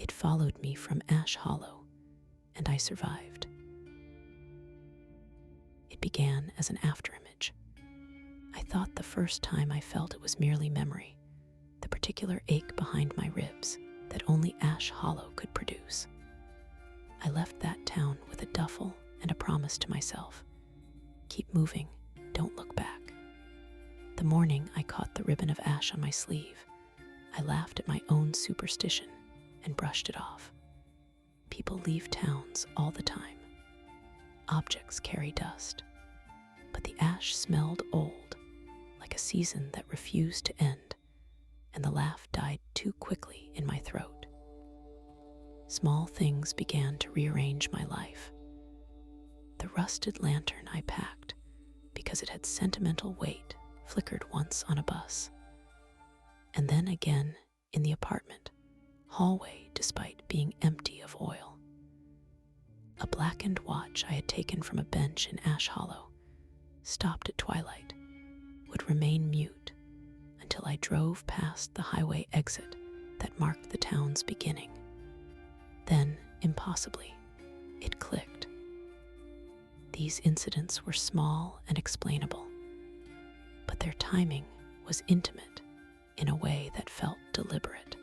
It followed me from Ash Hollow, and I survived. It began as an afterimage. I thought the first time I felt it was merely memory, the particular ache behind my ribs that only Ash Hollow could produce. I left that town with a duffel and a promise to myself. Keep moving, don't look back. The morning I caught the ribbon of ash on my sleeve, I laughed at my own superstition and brushed it off. People leave towns all the time. Objects carry dust. But the ash smelled old, like a season that refused to end, and the laugh died too quickly in my throat. Small things began to rearrange my life. The rusted lantern I packed, because it had sentimental weight, flickered once on a bus. And then again in the apartment hallway despite being empty of oil. A blackened watch I had taken from a bench in Ash Hollow, stopped at twilight, would remain mute until I drove past the highway exit that marked the town's beginning. Then, impossibly, it clicked. These incidents were small and explainable, but their timing was intimate in a way that felt deliberate,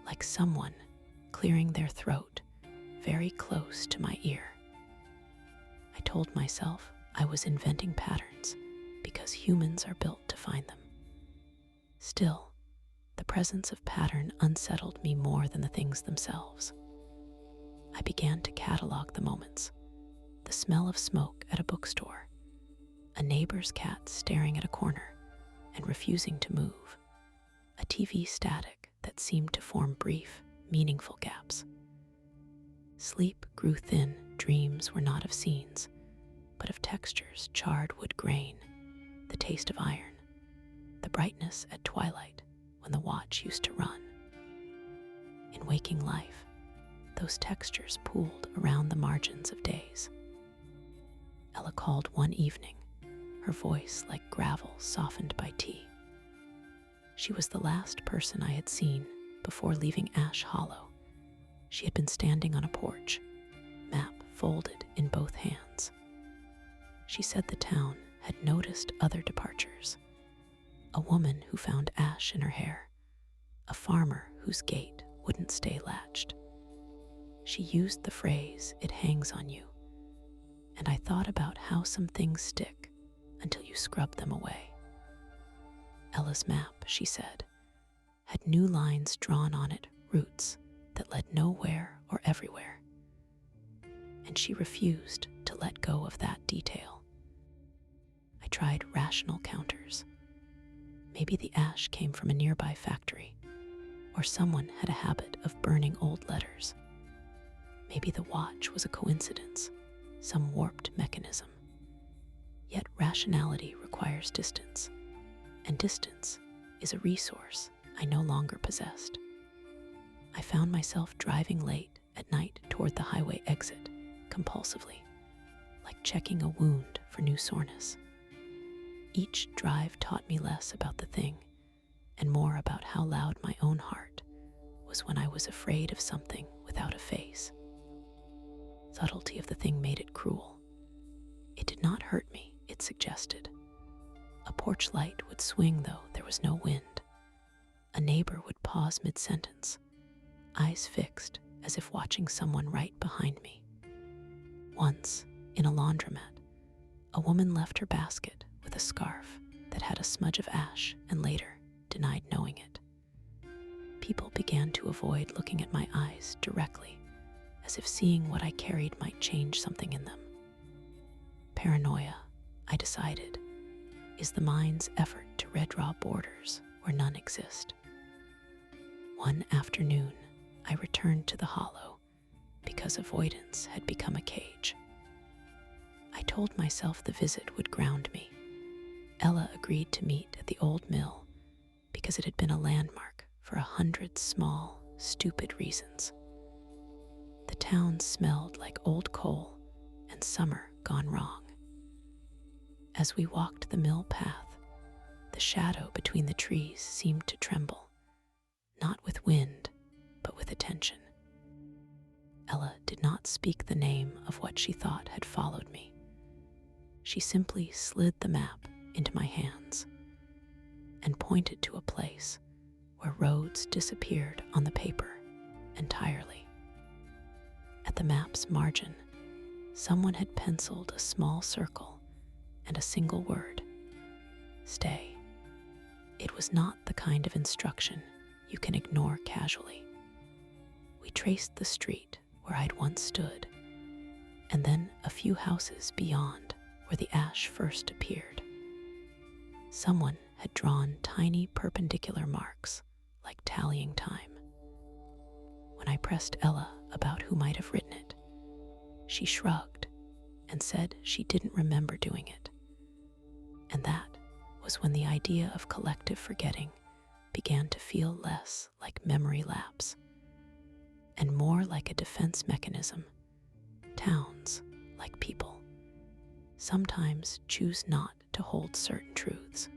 like someone clearing their throat very close to my ear. I told myself I was inventing patterns because humans are built to find them. Still, the presence of pattern unsettled me more than the things themselves. I began to catalog the moments: the smell of smoke at a bookstore, a neighbor's cat staring at a corner and refusing to move, a TV static that seemed to form brief, meaningful gaps. Sleep grew thin. Dreams were not of scenes, but of textures: charred wood grain, the taste of iron, the brightness at twilight when the watch used to run. In waking life, those textures pooled around the margins of days. Ella called one evening, her voice like gravel softened by tea. She was the last person I had seen before leaving Ash Hollow. She had been standing on a porch, map folded in both hands. She said the town had noticed other departures: a woman who found ash in her hair, a farmer whose gate wouldn't stay latched. She used the phrase, "it hangs on you," and I thought about how some things stick until you scrub them away. Ella's map, she said, had new lines drawn on it, roots that led nowhere or everywhere. And she refused to let go of that detail. I tried rational counters. Maybe the ash came from a nearby factory, or someone had a habit of burning old letters. Maybe the watch was a coincidence, some warped mechanism. Yet rationality requires distance, and distance is a resource I no longer possessed. I found myself driving late at night toward the highway exit, compulsively, like checking a wound for new soreness. Each drive taught me less about the thing and more about how loud my own heart was when I was afraid of something without a face. Subtlety of the thing made it cruel. It did not hurt me, it suggested. A porch light would swing though there was no wind. A neighbor would pause mid-sentence, eyes fixed as if watching someone right behind me. Once, in a laundromat, a woman left her basket with a scarf that had a smudge of ash and later denied knowing it. People began to avoid looking at my eyes directly, as if seeing what I carried might change something in them. Paranoia, I decided, is the mind's effort to redraw borders where none exist. One afternoon, I returned to the hollow because avoidance had become a cage. I told myself the visit would ground me. Ella agreed to meet at the old mill because it had been a landmark for 100 small, stupid reasons. The town smelled like old coal and summer gone wrong. As we walked the mill path, the shadow between the trees seemed to tremble, not with wind, but with attention. speak the name of what she thought had followed me. She simply slid the map into my hands and pointed to a place where roads disappeared on the paper entirely. At the map's margin, someone had penciled a small circle and a single word: stay. It was not the kind of instruction you can ignore casually. We traced the street where I'd once stood, and then a few houses beyond where the ash first appeared. Someone had drawn tiny perpendicular marks like tallying time. When I pressed Ella about who might have written it, she shrugged and said she didn't remember doing it. And that was when the idea of collective forgetting began to feel less like memory lapse and more like a defense mechanism. Towns, like people, sometimes choose not to hold certain truths.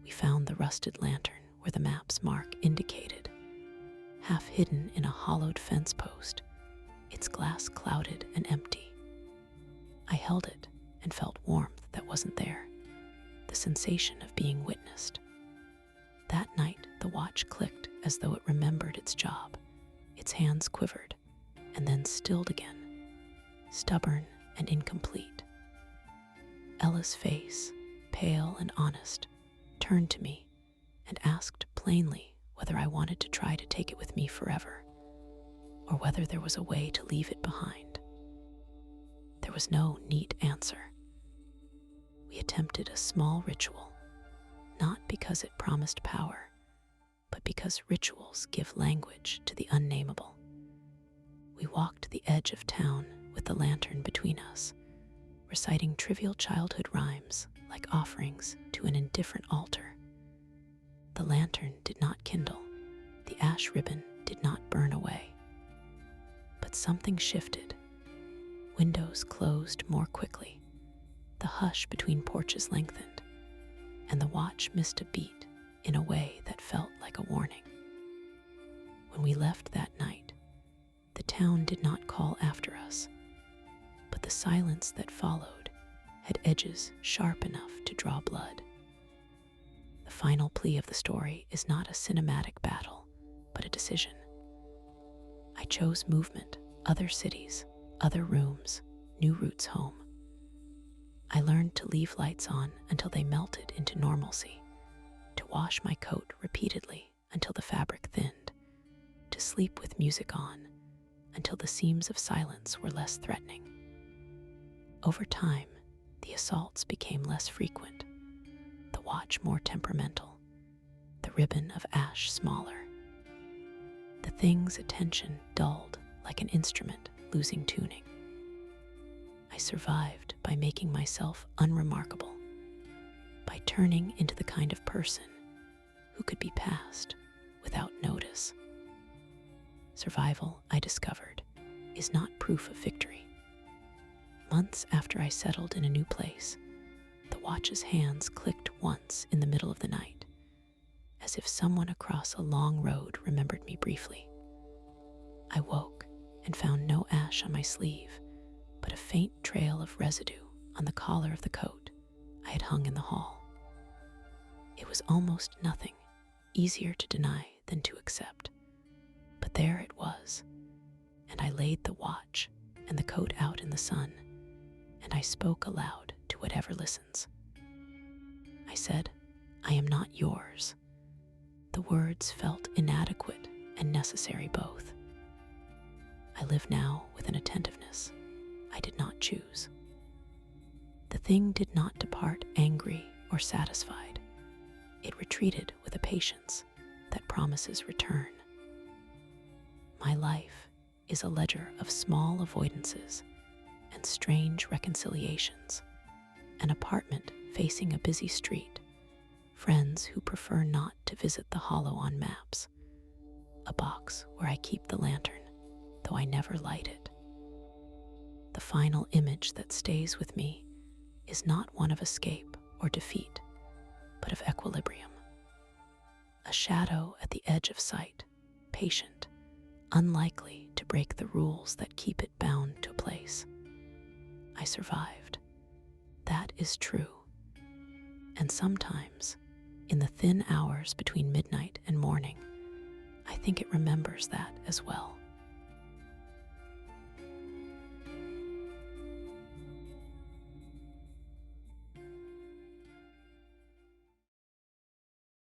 We found the rusted lantern where the map's mark indicated, half hidden in a hollowed fence post, its glass clouded and empty. I held it and felt warmth that wasn't there, the sensation of being witnessed. That night, the watch clicked as though it remembered its job. Its hands quivered and then stilled again, stubborn and incomplete. Ella's face, pale and honest, turned to me and asked plainly whether I wanted to try to take it with me forever, or whether there was a way to leave it behind. There was no neat answer. We attempted a small ritual, not because it promised power, but because rituals give language to the unnameable. We walked the edge of town with the lantern between us, reciting trivial childhood rhymes like offerings to an indifferent altar. The lantern did not kindle, the ash ribbon did not burn away. But something shifted. Windows closed more quickly, the hush between porches lengthened, and the watch missed a beat in a way that felt like a warning. When we left that night, the town did not call after us, but the silence that followed had edges sharp enough to draw blood. The final plea of the story is not a cinematic battle, but a decision. I chose movement, other cities, other rooms, new routes home. I learned to leave lights on until they melted into normalcy, to wash my coat repeatedly until the fabric thinned, to sleep with music on until the seams of silence were less threatening. Over time, the assaults became less frequent, the watch more temperamental, the ribbon of ash smaller. The thing's attention dulled like an instrument losing tuning. I survived by making myself unremarkable, by turning into the kind of person who could be passed without notice. Survival, I discovered, is not proof of victory. Months after I settled in a new place, the watch's hands clicked once in the middle of the night, as if someone across a long road remembered me briefly. I woke and found no ash on my sleeve, but a faint trail of residue on the collar of the coat I had hung in the hall. It was almost nothing, easier to deny than to accept. But there it was, and I laid the watch and the coat out in the sun, and I spoke aloud to whatever listens. I said, "I am not yours." The words felt inadequate and necessary both. I live now with an attentiveness I did not choose. The thing did not depart angry or satisfied. It retreated with a patience that promises return. My life is a ledger of small avoidances and strange reconciliations, an apartment facing a busy street, friends who prefer not to visit the hollow on maps, a box where I keep the lantern, though I never light it. The final image that stays with me is not one of escape or defeat, but of equilibrium. A shadow at the edge of sight, patient, unlikely to break the rules that keep it bound to a place. I survived. That is true. And sometimes, in the thin hours between midnight and morning, I think it remembers that as well.